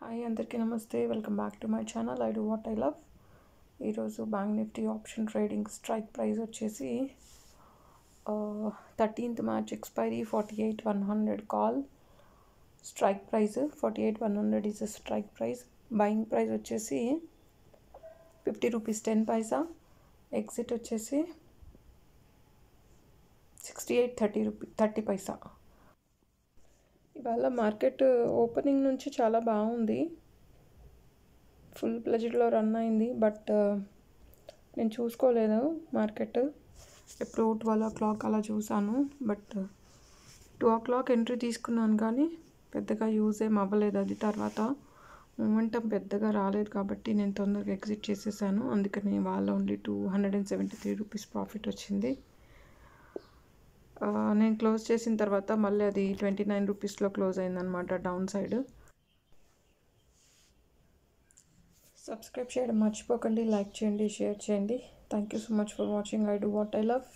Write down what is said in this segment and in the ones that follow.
Hi అందరికీ నమస్తే. Welcome back to my channel. I do what I love. ఈరోజు bank nifty option trading strike price వచ్చేసి 13th March expiry 48,100 call. Strike price 48,100 is strike price. Buying price వచ్చేసి 50 rupees 10 పైసా. Exit వచ్చేసి 68.30 పైసా. ఇవాళ market opening నుంచి చాలా బాగుంది, full ప్లెజర్లో run అయింది. But నేను చూసుకోలేదు మార్కెట్. ఎప్పుడు 12 o'clock అలా చూసాను. బట్ 2 o'clock ఎంట్రీ తీసుకున్నాను, కానీ పెద్దగా యూజ్ ఏం అవ్వలేదు. అది తర్వాత మూమెంటం పెద్దగా రాలేదు కాబట్టి నేను తొందరగా ఎగ్జిట్ చేసేసాను. అందుకని వాళ్ళ ఓన్లీ 273 రూపీస్ ప్రాఫిట్ వచ్చింది. నేను క్లోజ్ చేసిన తర్వాత మళ్ళీ అది 29 రూపీస్లో క్లోజ్ అయిందనమాట, డౌన్ సైడ్. సబ్స్క్రైబ్ చేయడం మర్చిపోకండి, లైక్ చేయండి, షేర్ చేయండి. Thank you so much for watching. I do what I love.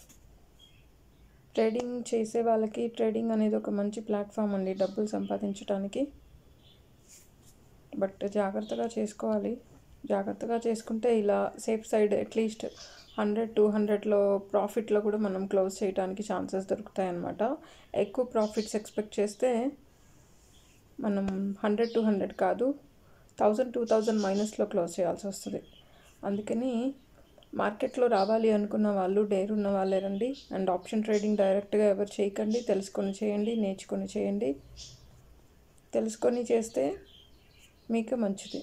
Trading చేసే వాళ్ళకి ట్రేడింగ్ అనేది ఒక మంచి ప్లాట్ఫామ్ అండి, డబ్బులు సంపాదించడానికి. బట్ జాగ్రత్తగా చేసుకోవాలి. జాగ్రత్తగా చేసుకుంటే ఇలా సేఫ్ సైడ్ అట్లీస్ట్ 100-200లో ప్రాఫిట్లో కూడా మనం క్లోజ్ చేయడానికి ఛాన్సెస్ దొరుకుతాయి అన్నమాట. ఎక్కువ ప్రాఫిట్స్ ఎక్స్పెక్ట్ చేస్తే మనం 100-200 కాదు, 1000-2000 మైనస్లో క్లోజ్ చేయాల్సి వస్తుంది. అందుకని మార్కెట్లో రావాలి అనుకున్న వాళ్ళు, డేర్ ఉన్న వాళ్ళే రండి. అండ్ ఆప్షన్ ట్రేడింగ్ డైరెక్ట్గా ఎవరు చేయకండి, తెలుసుకొని చేయండి, నేర్చుకొని చేయండి. తెలుసుకొని చేస్తే మీకు మంచిది.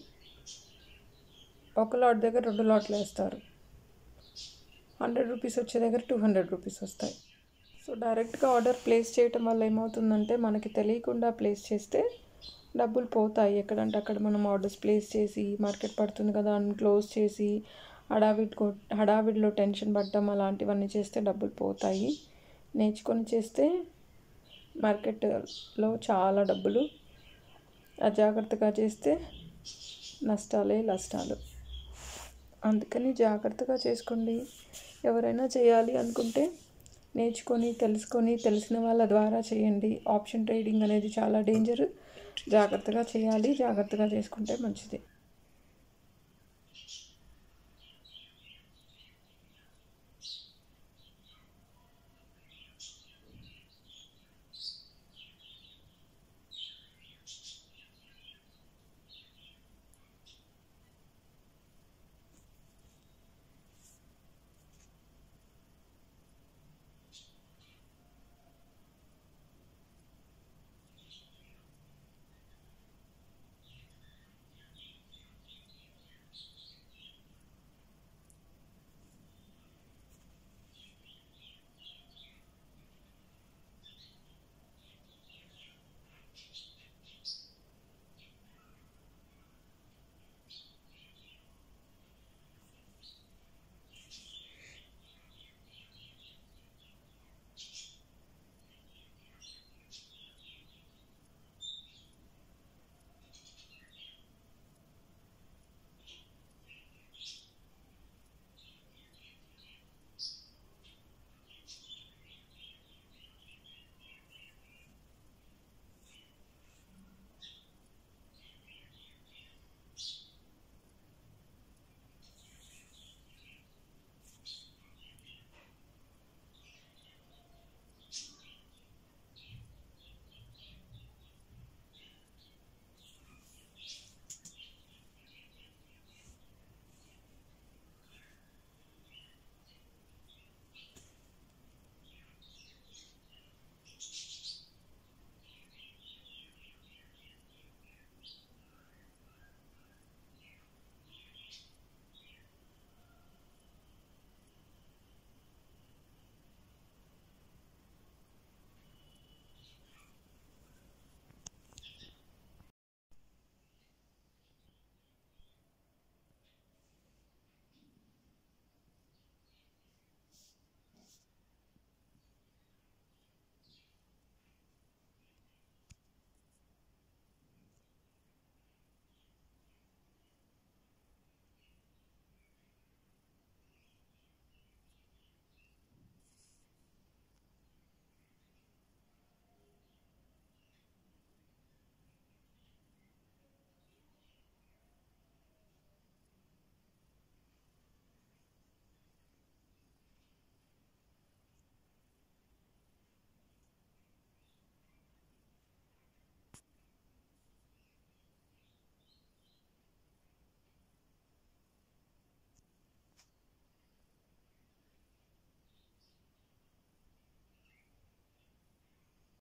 ఒక లాట్ దగ్గర 2 లాట్లు వేస్తారు. 100 రూపీస్ వచ్చే దగ్గర 200 రూపీస్ వస్తాయి. సో డైరెక్ట్గా ఆర్డర్ ప్లేస్ చేయటం వల్ల ఏమవుతుందంటే, మనకి తెలియకుండా ప్లేస్ చేస్తే డబ్బులు పోతాయి. ఎక్కడంటే అక్కడ మనం ఆర్డర్స్ ప్లేస్ చేసి మార్కెట్ పడుతుంది కదా అని క్లోజ్ చేసి హడావిడిలో టెన్షన్ పడడం అలాంటివన్నీ చేస్తే డబ్బులు పోతాయి. నేర్చుకొని చేస్తే మార్కెట్లో చాలా డబ్బులు. అజాగ్రత్తగా చేస్తే నష్టాలు. అందుకని జాగ్రత్తగా చేసుకోండి. ఎవరైనా చేయాలి అనుకుంటే నేర్చుకొని, తెలుసుకొని, తెలిసిన వాళ్ళ ద్వారా చేయండి. ఆప్షన్ ట్రేడింగ్ అనేది చాలా డేంజర్. జాగ్రత్తగా చేయాలి, జాగ్రత్తగా చేసుకుంటే మంచిది.